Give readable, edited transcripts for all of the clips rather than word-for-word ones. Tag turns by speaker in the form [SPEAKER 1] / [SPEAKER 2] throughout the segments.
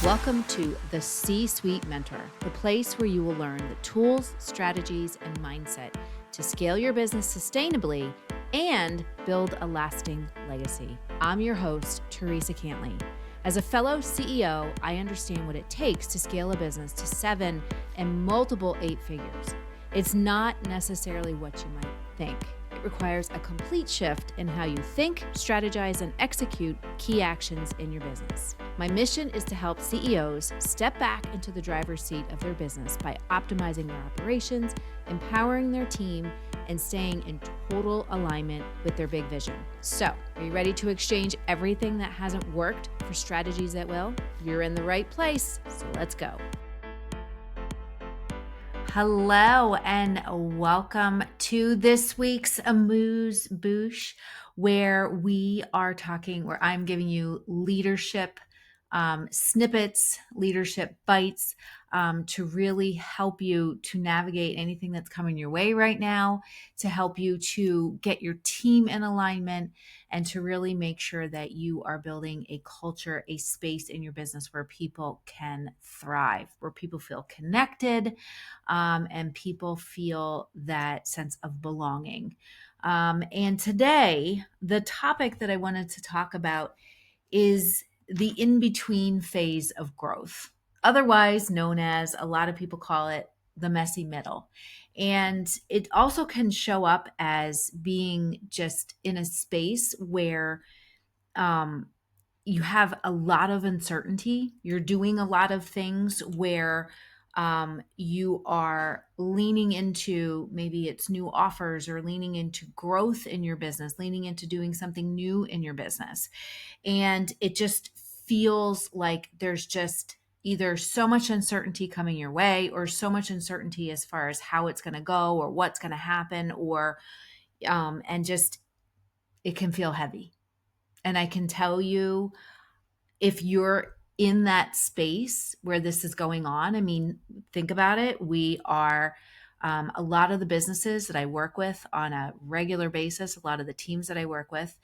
[SPEAKER 1] Welcome to the C-Suite Mentor, the place where you will learn the tools, strategies, and mindset to scale your business sustainably and build a lasting legacy. I'm your host, Theresa Cantley. As a fellow CEO, I understand what it takes to scale a business to 7 and multiple 8 figures. It's not necessarily what you might think. It requires a complete shift in how you think, strategize, and execute key actions in your business. My mission is to help CEOs step back into the driver's seat of their business by optimizing their operations, empowering their team, and staying in total alignment with their big vision. So, are you ready to exchange everything that hasn't worked for strategies that will? You're in the right place, so let's go. Hello and welcome to this week's Amuse Bouche, where I'm giving you leadership snippets, leadership bites to really help you to navigate anything that's coming your way right now, to help you to get your team in alignment, and to really make sure that you are building a culture, a space in your business where people can thrive, where people feel connected, and people feel that sense of belonging. And today, the topic that I wanted to talk about is the in-between phase of growth, otherwise known as, a lot of people call it, the messy middle. And it also can show up as being just in a space where you have a lot of uncertainty. You're doing a lot of things where you are leaning into, maybe it's new offers, or leaning into growth in your business, leaning into doing something new in your business. And it just feels like there's just either so much uncertainty coming your way, or so much uncertainty as far as how it's going to go or what's going to happen, or and just, it can feel heavy. And I can tell you, if you're in that space where this is going on, I mean, think about it. We are, a lot of the businesses that I work with on a regular basis, a lot of the teams that I work with,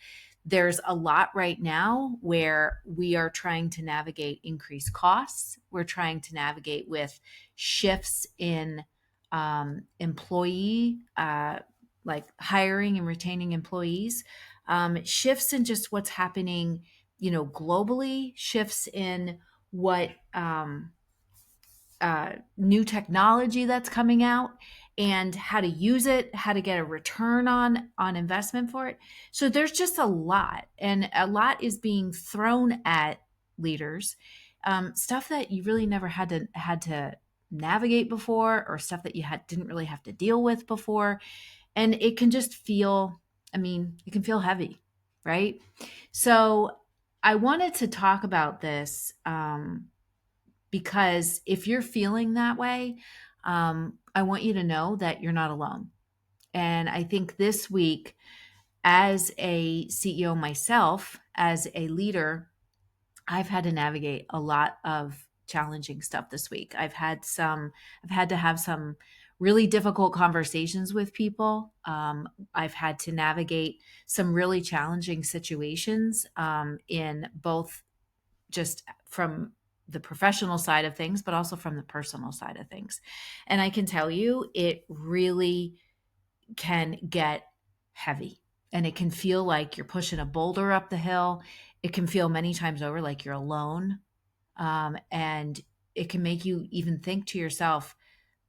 [SPEAKER 1] there's a lot right now where we are trying to navigate increased costs. We're trying to navigate with shifts in employee, like hiring and retaining employees, shifts in just what's happening, globally, shifts in what new technology that's coming out, and how to use it, how to get a return on investment for it. So there's just a lot, and a lot is being thrown at leaders, stuff that you really never had to navigate before, or stuff that you didn't really have to deal with before. And it can just feel, it can feel heavy, right? So I wanted to talk about this because if you're feeling that way, I want you to know that you're not alone. And I think this week, as a CEO myself, as a leader, I've had to navigate a lot of challenging stuff this week. I've had to have some really difficult conversations with people. I've had to navigate some really challenging situations, in both just from the professional side of things, but also from the personal side of things. And I can tell you, it really can get heavy, and it can feel like you're pushing a boulder up the hill. It can feel many times over like you're alone. And it can make you even think to yourself,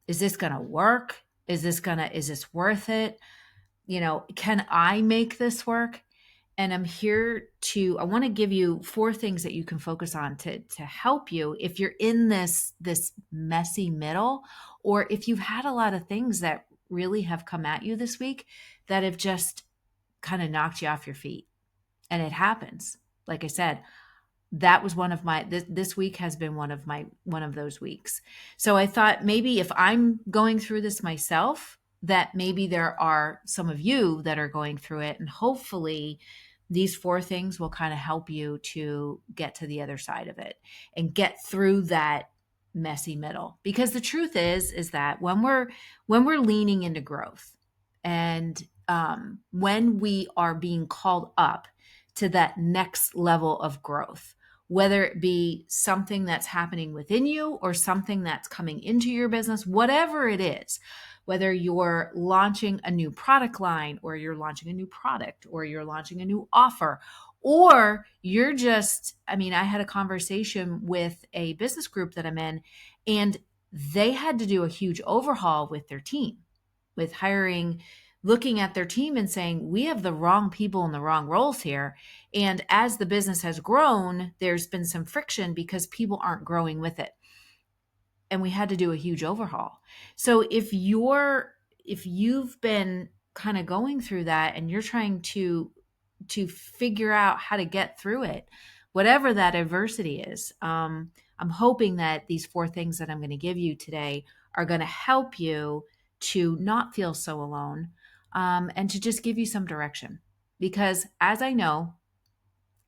[SPEAKER 1] is this going to work? Is this worth it? Can I make this work? And I want to give you 4 things that you can focus on to help you if you're in this messy middle, or if you've had a lot of things that really have come at you this week that have just kind of knocked you off your feet. And it happens. Like I said, that was this week has been one of those weeks. So I thought, maybe if I'm going through this myself, that maybe there are some of you that are going through it, and hopefully these 4 things will kind of help you to get to the other side of it and get through that messy middle. Because the truth is that when we're leaning into growth, and when we are being called up to that next level of growth, whether it be something that's happening within you or something that's coming into your business, whatever it is, whether you're launching a new product line or you're launching a new product or you're launching a new offer, or you're just, I mean, I had a conversation with a business group that I'm in, and they had to do a huge overhaul with their team, with hiring, looking at their team and saying, we have the wrong people in the wrong roles here. And as the business has grown, there's been some friction because people aren't growing with it. And we had to do a huge overhaul. So if you've been kind of going through that and you're trying to figure out how to get through it, whatever that adversity is, I'm hoping that these 4 things that I'm going to give you today are going to help you to not feel so alone, and to just give you some direction. Because as I know,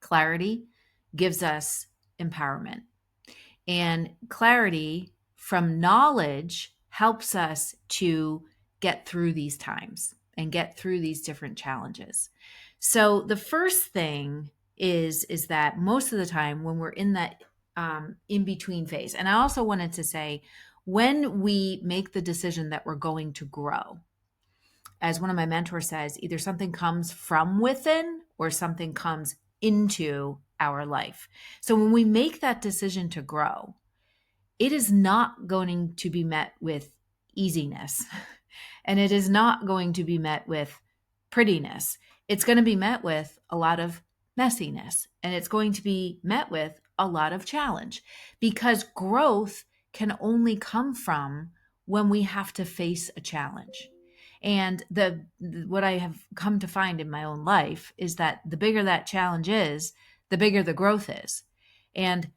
[SPEAKER 1] clarity gives us empowerment, and clarity from knowledge helps us to get through these times and get through these different challenges. So the first thing is that most of the time when we're in that in between phase, and I also wanted to say, when we make the decision that we're going to grow, as one of my mentors says, either something comes from within or something comes into our life. So when we make that decision to grow, it is not going to be met with easiness, and it is not going to be met with prettiness. It's going to be met with a lot of messiness, and it's going to be met with a lot of challenge, because growth can only come from when we have to face a challenge. And what I have come to find in my own life is that the bigger that challenge is, the bigger the growth is. And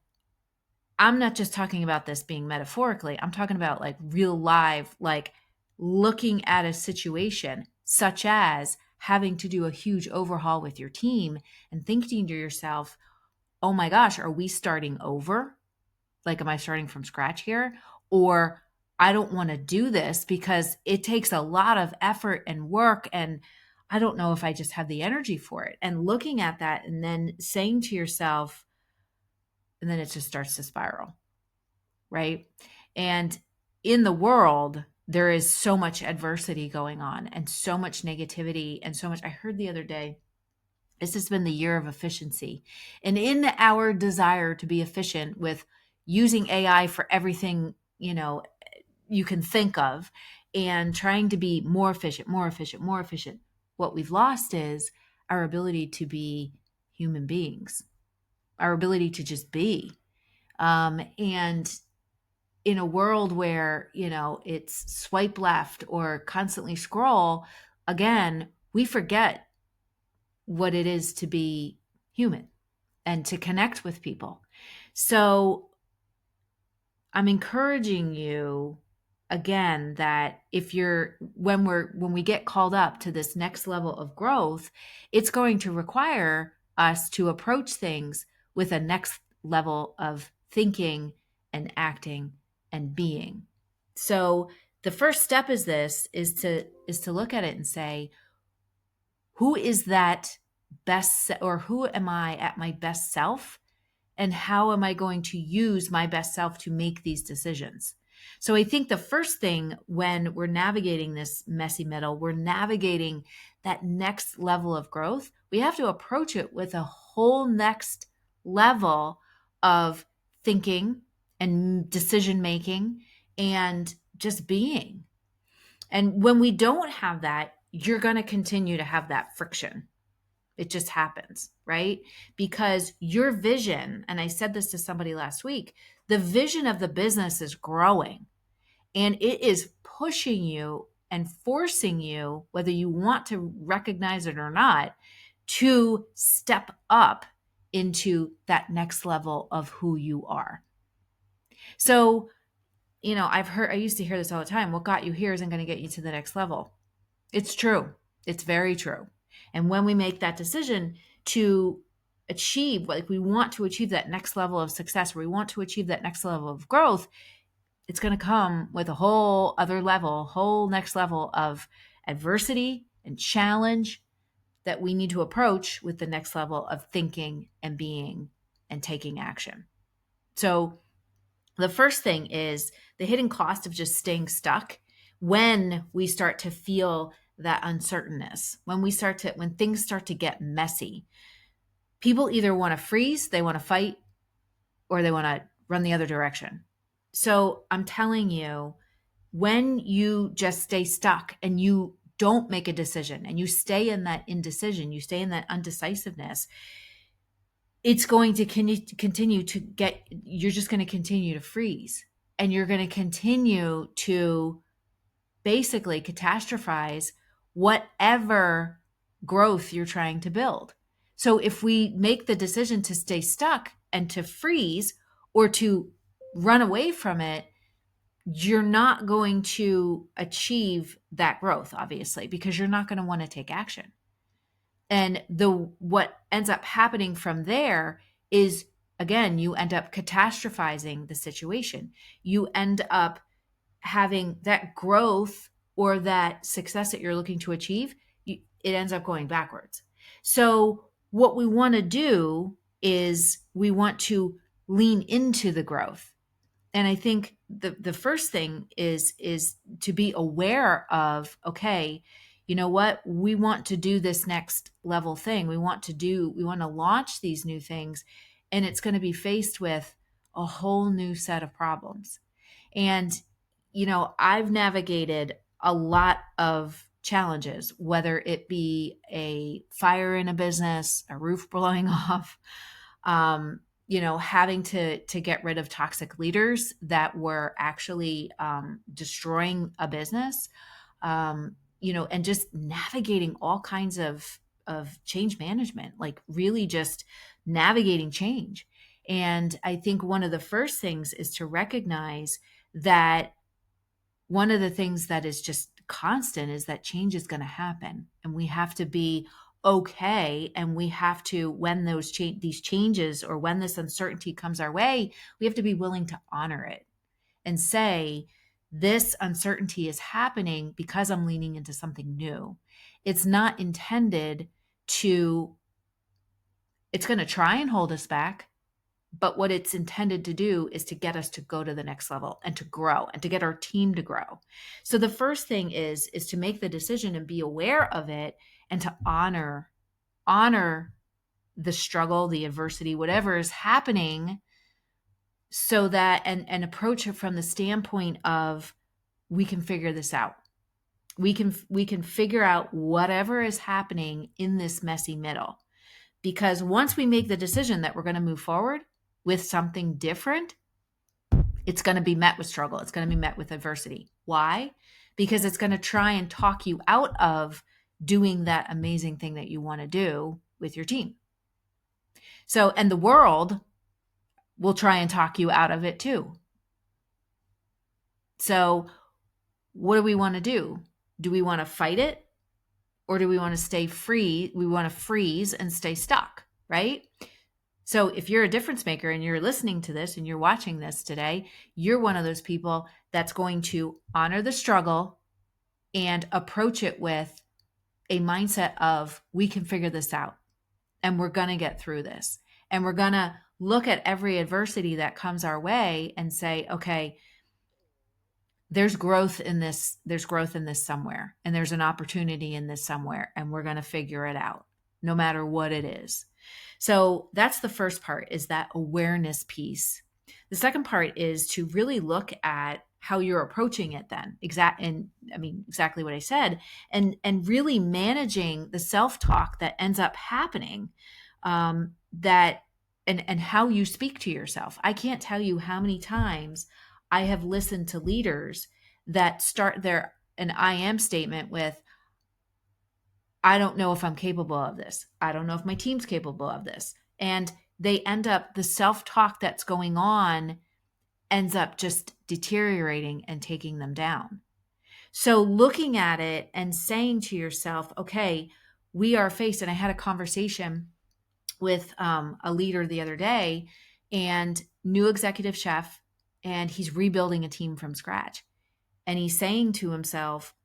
[SPEAKER 1] I'm not just talking about this being metaphorically. I'm talking about like real live, like looking at a situation such as having to do a huge overhaul with your team and thinking to yourself, oh my gosh, are we starting over? Like, am I starting from scratch here? Or I don't want to do this because it takes a lot of effort and work, and I don't know if I just have the energy for it. And looking at that and then saying to yourself, and then it just starts to spiral, right? And in the world, there is so much adversity going on and so much negativity and so much. I heard the other day, this has been the year of efficiency. And in our desire to be efficient with using AI for everything, you can think of, and trying to be more efficient, what we've lost is our ability to be human beings, our ability to just be. And in a world where, it's swipe left or constantly scroll, again, we forget what it is to be human and to connect with people. So I'm encouraging you again that when we get called up to this next level of growth, it's going to require us to approach things with a next level of thinking and acting and being. So the first step is to look at it and say, who is that best, or who am I at my best self? And how am I going to use my best self to make these decisions? So I think the first thing when we're navigating this messy middle, we're navigating that next level of growth, we have to approach it with a whole next level of thinking and decision making and just being. And when we don't have that, you're going to continue to have that friction. It just happens, right? Because your vision, and I said this to somebody last week, the vision of the business is growing, and it is pushing you and forcing you, whether you want to recognize it or not, to step up into that next level of who you are. So, I used to hear this all the time. What got you here isn't going to get you to the next level. It's true. It's very true. And when we make that decision to achieve, like we want to achieve that next level of success, or we want to achieve that next level of growth, it's going to come with a whole next level of adversity and challenge that we need to approach with the next level of thinking and being and taking action. So the first thing is the hidden cost of just staying stuck when we start to feel that uncertainness, when things start to get messy. People either want to freeze, they want to fight, or they want to run the other direction. So I'm telling you, when you just stay stuck and you don't make a decision and you stay in that indecision, you stay in that undecisiveness, it's going to continue to you're just going to continue to freeze, and you're going to continue to basically catastrophize whatever growth you're trying to build. So if we make the decision to stay stuck and to freeze or to run away from it, you're not going to achieve that growth, obviously, because you're not going to want to take action. And what ends up happening from there is, again, you end up catastrophizing the situation. You end up having that growth or that success that you're looking to achieve, it ends up going backwards. So what we want to do is we want to lean into the growth. And I think the first thing is to be aware of, okay, you know what, we want to do this next level thing. We want to launch these new things, and it's going to be faced with a whole new set of problems. And, I've navigated a lot of challenges, whether it be a fire in a business, a roof blowing off, having to get rid of toxic leaders that were actually destroying a business, and just navigating all kinds of change management, like really just navigating change. And I think one of the first things is to recognize that one of the things that is just constant is that change is going to happen, and we have to be okay. And we have to, when these changes or when this uncertainty comes our way, we have to be willing to honor it and say, this uncertainty is happening because I'm leaning into something new. It's not intended to, it's going to try and hold us back. But what it's intended to do is to get us to go to the next level and to grow and to get our team to grow. So the first thing is to make the decision and be aware of it, and to honor the struggle, the adversity, whatever is happening, so that and approach it from the standpoint of, we can figure this out. We can figure out whatever is happening in this messy middle. Because once we make the decision that we're going to move forward with something different, it's going to be met with struggle. It's going to be met with adversity. Why? Because it's going to try and talk you out of doing that amazing thing that you want to do with your team. So, and the world will try and talk you out of it too. So what do we want to do? Do we want to fight it? Or do we want to stay free? We want to freeze and stay stuck, right? So if you're a difference maker and you're listening to this and you're watching this today, you're one of those people that's going to honor the struggle and approach it with a mindset of, we can figure this out and we're going to get through this. And we're going to look at every adversity that comes our way and say, okay, there's growth in this somewhere, and there's an opportunity in this somewhere, and we're going to figure it out no matter what it is. So that's the first part, is that awareness piece. The second part is to really look at how you're approaching it then. Exactly what I said, and really managing the self-talk that ends up happening, that and how you speak to yourself. I can't tell you how many times I have listened to leaders that start an I am statement with, I don't know if I'm capable of this. I don't know if my team's capable of this. And they end up, the self-talk that's going on ends up just deteriorating and taking them down. So looking at it and saying to yourself, okay, we are faced, and I had a conversation with a leader the other day, and new executive chef, and he's rebuilding a team from scratch. And he's saying to himself,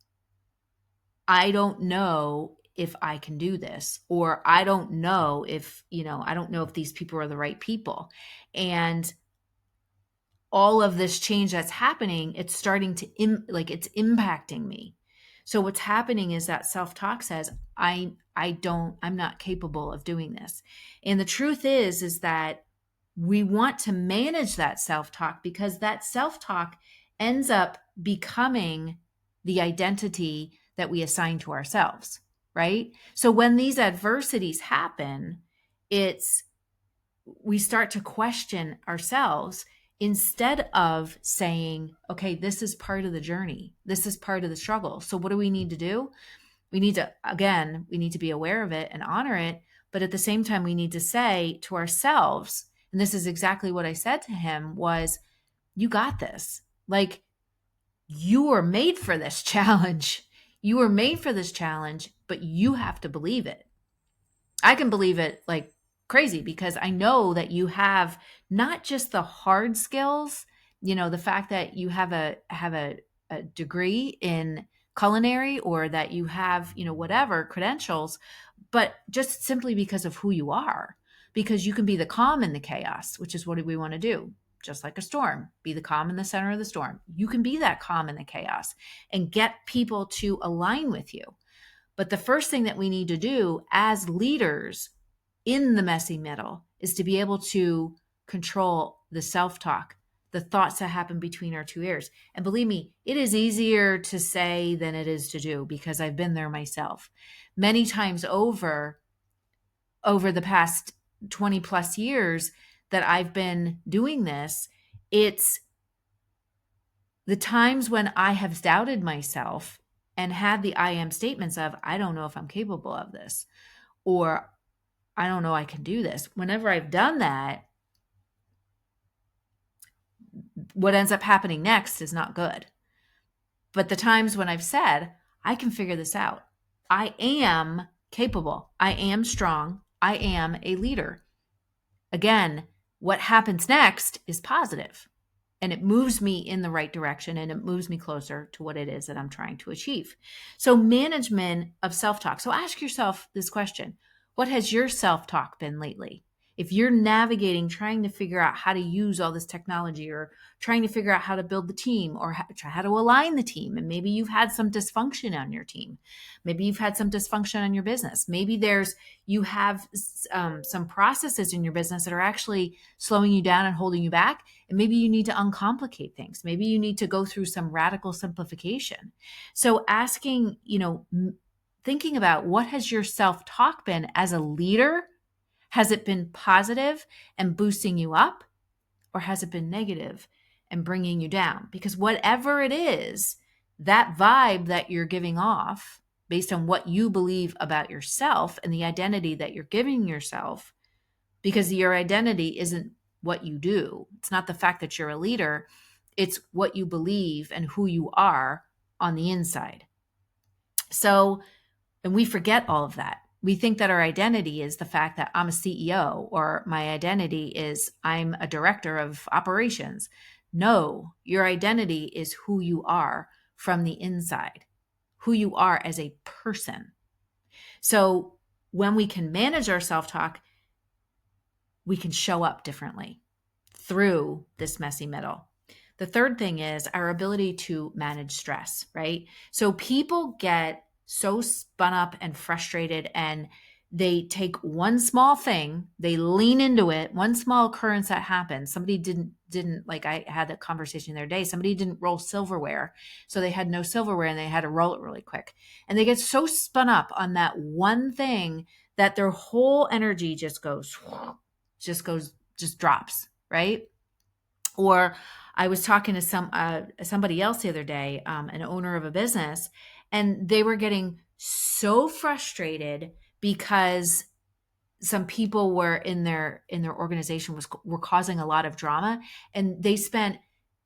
[SPEAKER 1] I don't know if I can do this, or I don't know if, I don't know if these people are the right people. And all of this change that's happening, it's starting to it's impacting me. So what's happening is that self-talk says, I'm not capable of doing this. And the truth is that we want to manage that self-talk, because that self-talk ends up becoming the identity that we assign to ourselves, right? So when these adversities happen, it's we start to question ourselves, instead of saying, okay, this is part of the journey. This is part of the struggle. So what do we need to do? We need to be aware of it and honor it. But at the same time, we need to say to ourselves, and this is exactly what I said to him, was, you got this. Like, you were made for this challenge. You were made for this challenge, but you have to believe it. I can believe it like crazy, because I know that you have not just the hard skills, the fact that you have a degree in culinary, or that you have, whatever credentials, but just simply because of who you are, because you can be the calm in the chaos, which is what we want to do. Just like a storm, be the calm in the center of the storm. You can be that calm in the chaos and get people to align with you. But the first thing that we need to do as leaders in the messy middle is to be able to control the self-talk, the thoughts that happen between our two ears. And believe me, it is easier to say than it is to do, because I've been there myself. Many times over the past 20 plus years that I've been doing this, it's the times when I have doubted myself and had the I am statements of, I don't know if I'm capable of this, or I don't know I can do this. Whenever I've done that, what ends up happening next is not good. But the times when I've said, I can figure this out, I am capable, I am strong, I am a leader. Again, what happens next is positive. And it moves me in the right direction, and it moves me closer to what it is that I'm trying to achieve. So management of self-talk. So ask yourself this question: what has your self-talk been lately? If you're navigating, trying to figure out how to use all this technology, or trying to figure out how to build the team, or how to align the team, and maybe you've had some dysfunction on your team, maybe you've had some dysfunction on your business, maybe you have some processes in your business that are actually slowing you down and holding you back, and maybe you need to uncomplicate things. Maybe you need to go through some radical simplification. So asking, thinking about, what has your self-talk been as a leader? Has it been positive and boosting you up, or has it been negative and bringing you down? Because whatever it is, that vibe that you're giving off based on what you believe about yourself and the identity that you're giving yourself, because your identity isn't what you do. It's not the fact that you're a leader. It's what you believe and who you are on the inside. So, and we forget all of that. We think that our identity is the fact that I'm a CEO, or my identity is I'm a director of operations. No, your identity is who you are from the inside, who you are as a person. So when we can manage our self-talk, we can show up differently through this messy middle. The third thing is our ability to manage stress, right? So people get so spun up and frustrated, and they take one small thing, they lean into it, one small occurrence that happens. Somebody didn't like, I had that conversation the other day, somebody didn't roll silverware. So they had no silverware and they had to roll it really quick. And they get so spun up on that one thing that their whole energy just drops, right? Or I was talking to somebody else the other day, an owner of a business, and they were getting so frustrated because some people were in their organization were causing a lot of drama, and they spent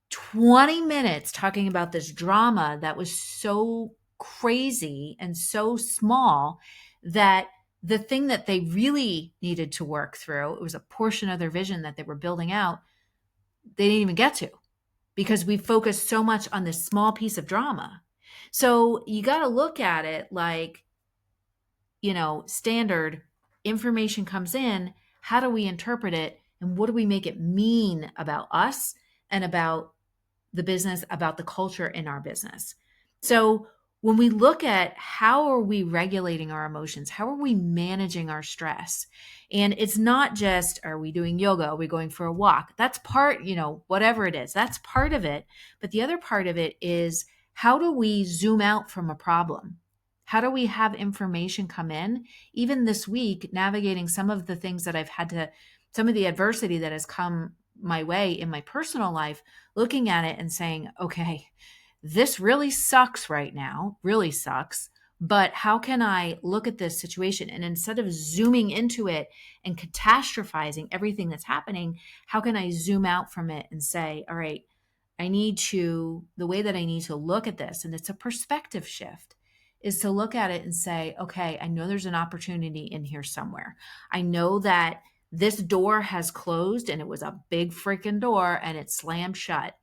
[SPEAKER 1] 20 minutes talking about this drama that was so crazy and so small that the thing that they really needed to work through, it was a portion of their vision that they were building out, they didn't even get to, because we focused so much on this small piece of drama. So you got to look at it like, standard information comes in, how do we interpret it? And what do we make it mean about us and about the business, about the culture in our business? So when we look at how are we regulating our emotions, how are we managing our stress? And it's not just, are we doing yoga? Are we going for a walk? That's part, whatever it is, that's part of it. But the other part of it is, how do we zoom out from a problem? How do we have information come in? Even this week, navigating some of the things that some of the adversity that has come my way in my personal life, looking at it and saying, okay, this really sucks right now, really sucks. But how can I look at this situation, and instead of zooming into it and catastrophizing everything that's happening, how can I zoom out from it and say, all right, the way that I need to look at this, and it's a perspective shift, is to look at it and say, okay, I know there's an opportunity in here somewhere. I know that this door has closed, and it was a big freaking door, and it slammed shut.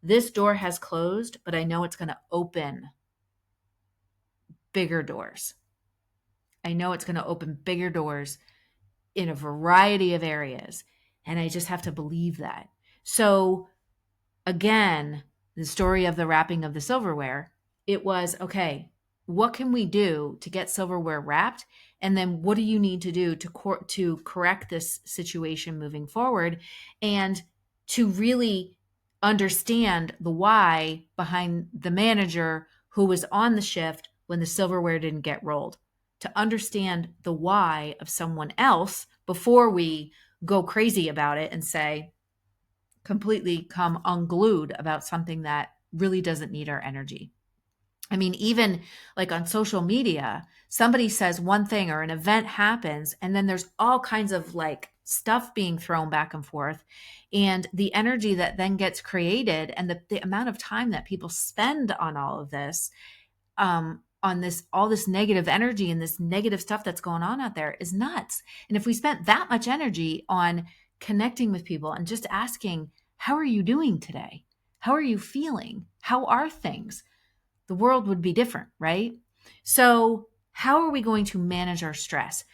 [SPEAKER 1] This door has closed, but I know it's going to open bigger doors. I know it's going to open bigger doors in a variety of areas. And I just have to believe that. So again, the story of the wrapping of the silverware, it was, okay, what can we do to get silverware wrapped? And then what do you need to do to correct this situation moving forward? And to really understand the why behind the manager who was on the shift when the silverware didn't get rolled, to understand the why of someone else before we go crazy about it and say, completely come unglued about something that really doesn't need our energy. I mean, even like on social media, somebody says one thing or an event happens, and then there's all kinds of like stuff being thrown back and forth. And the energy that then gets created, and the amount of time that people spend on all of this, all this negative energy and this negative stuff that's going on out there is nuts. And if we spent that much energy on connecting with people and just asking, how are you doing today? How are you feeling? How are things? The world would be different, right? So how are we going to manage our stress?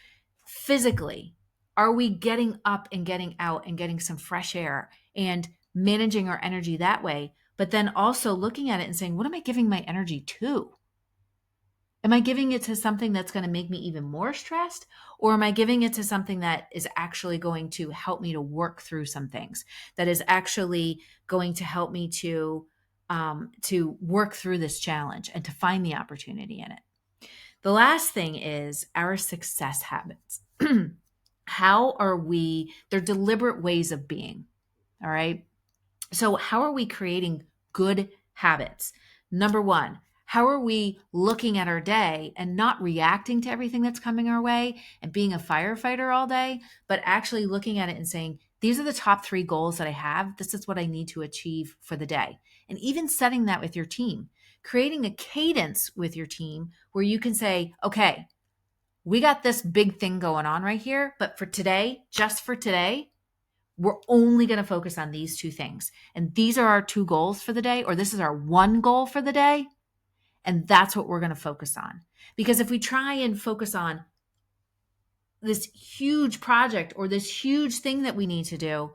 [SPEAKER 1] Physically, are we getting up and getting out and getting some fresh air and managing our energy that way? But then also looking at it and saying, what am I giving my energy to? Am I giving it to something that's going to make me even more stressed? Or am I giving it to something that is actually going to help me to work through some things, that is actually going to help me to work through this challenge and to find the opportunity in it? The last thing is our success habits. They're deliberate ways of being. All right. So how are we creating good habits? Number one, how are we looking at our day and not reacting to everything that's coming our way and being a firefighter all day, but actually looking at it and saying, these are the top 3 goals that I have. This is what I need to achieve for the day. And even setting that with your team, creating a cadence with your team where you can say, okay, we got this big thing going on right here, but for today, just for today, we're only going to focus on these 2 things. And these are our 2 goals for the day, or this is our 1 goal for the day. And that's what we're going to focus on. Because if we try and focus on this huge project or this huge thing that we need to do,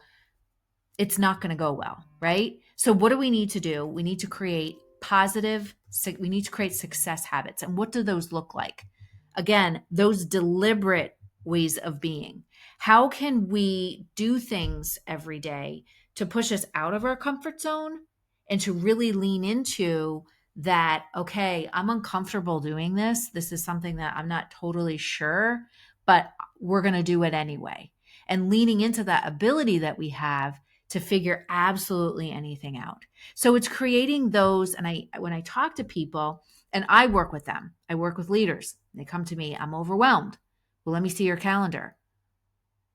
[SPEAKER 1] it's not going to go well, right? So what do we need to do? We need to create we need to create success habits. And what do those look like? Again, those deliberate ways of being. How can we do things every day to push us out of our comfort zone and to really lean into that, okay, I'm uncomfortable doing this. This is something that I'm not totally sure, but we're going to do it anyway. And leaning into that ability that we have to figure absolutely anything out. So it's creating those. And when I talk to people and I work with them, I work with leaders, they come to me, I'm overwhelmed. Well, let me see your calendar.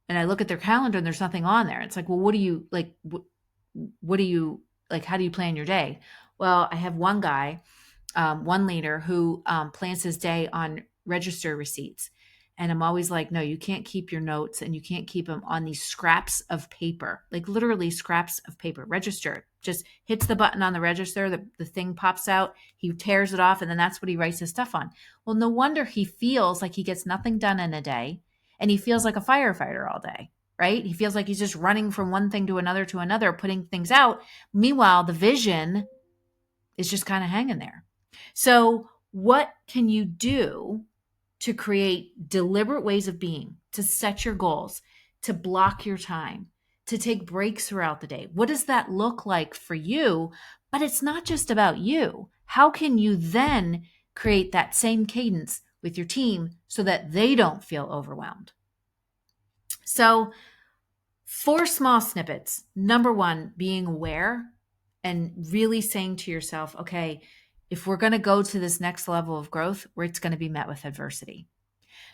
[SPEAKER 1] And I look at their calendar and there's nothing on there. It's like, well, what do you like? What do you like? How do you plan your day? Well, I have one guy, one leader who plans his day on register receipts. And I'm always like, no, you can't keep your notes and you can't keep them on these scraps of paper, like literally scraps of paper. Register, just hits the button on the register, the thing pops out, he tears it off, and then that's what he writes his stuff on. Well, no wonder he feels like he gets nothing done in a day, and he feels like a firefighter all day, right? He feels like he's just running from one thing to another, putting things out. Meanwhile, the vision is just kind of hanging there. So what can you do to create deliberate ways of being, to set your goals, to block your time, to take breaks throughout the day? What does that look like for you? But it's not just about you. How can you then create that same cadence with your team so that they don't feel overwhelmed? So 4 small snippets. Number 1, being aware and really saying to yourself, okay, if we're going to go to this next level of growth, where it's going to be met with adversity.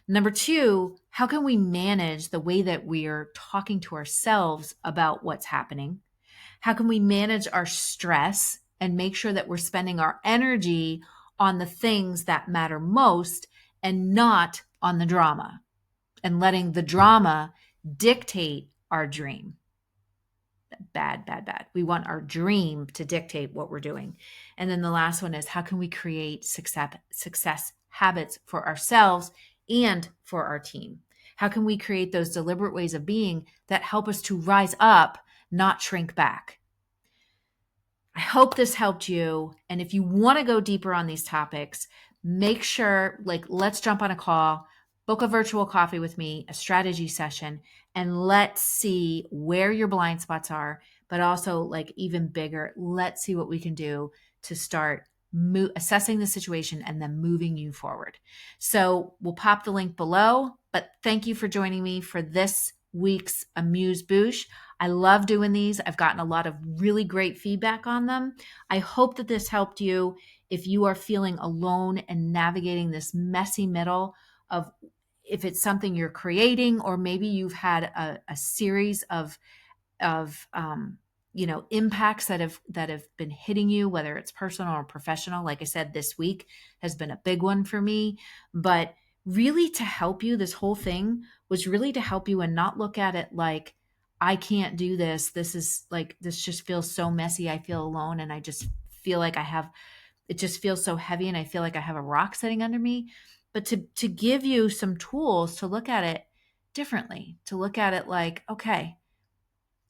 [SPEAKER 1] Number 2, how can we manage the way that we are talking to ourselves about what's happening? How can we manage our stress and make sure that we're spending our energy on the things that matter most and not on the drama, and letting the drama dictate our dream? Bad. We want our dream to dictate what we're doing. And then the last one is, how can we create success habits for ourselves and for our team? How can we create those deliberate ways of being that help us to rise up, not shrink back? I hope this helped you. And if you want to go deeper on these topics, make sure, let's jump on a call, book a virtual coffee with me, a strategy session, and let's see where your blind spots are, but also even bigger, let's see what we can do to start assessing the situation and then moving you forward. So we'll pop the link below, but thank you for joining me for this week's Amuse Bouche. I love doing these. I've gotten a lot of really great feedback on them. I hope that this helped you if you are feeling alone and navigating this messy middle of, if it's something you're creating, or maybe you've had a series of impacts that have been hitting you, whether it's personal or professional. Like I said, this week has been a big one for me, but really to help you, this whole thing was really to help you and not look at it like, I can't do this. This just feels so messy. I feel alone. And I just feel like it just feels so heavy. And I feel like I have a rock sitting under me. But to give you some tools to look at it differently, to look at it like, okay,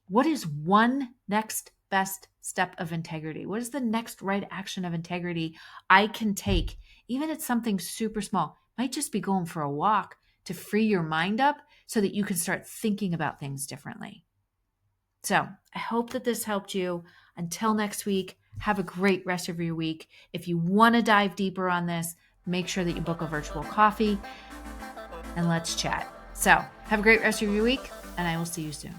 [SPEAKER 1] what is one next best step of integrity? What is the next right action of integrity I can take? Even if it's something super small, it might just be going for a walk to free your mind up so that you can start thinking about things differently. So I hope that this helped you. Until next week, have a great rest of your week. If you want to dive deeper on this, make sure that you book a virtual coffee and let's chat. So have a great rest of your week, and I will see you soon.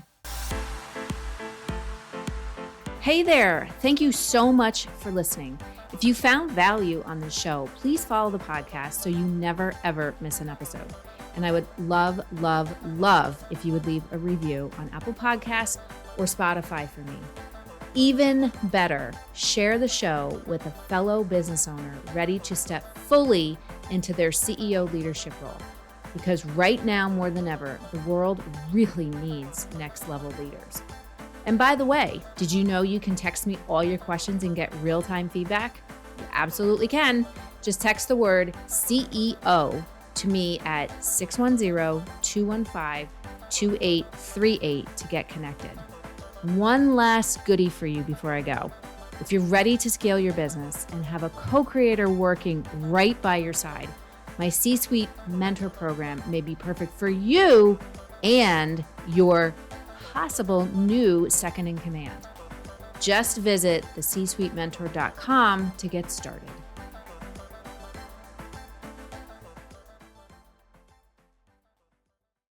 [SPEAKER 1] Hey there. Thank you so much for listening. If you found value on this show, please follow the podcast so you never, ever miss an episode. And I would love, love, love if you would leave a review on Apple Podcasts or Spotify for me. Even better, share the show with a fellow business owner ready to step fully into their CEO leadership role. Because right now, more than ever, the world really needs next level leaders. And by the way, did you know you can text me all your questions and get real-time feedback? You absolutely can. Just text the word CEO to me at 610-215-2838 to get connected. One last goodie for you before I go. If you're ready to scale your business and have a co-creator working right by your side, my C-Suite Mentor Program may be perfect for you and your possible new second in command. Just visit thecsuitementor.com to get started.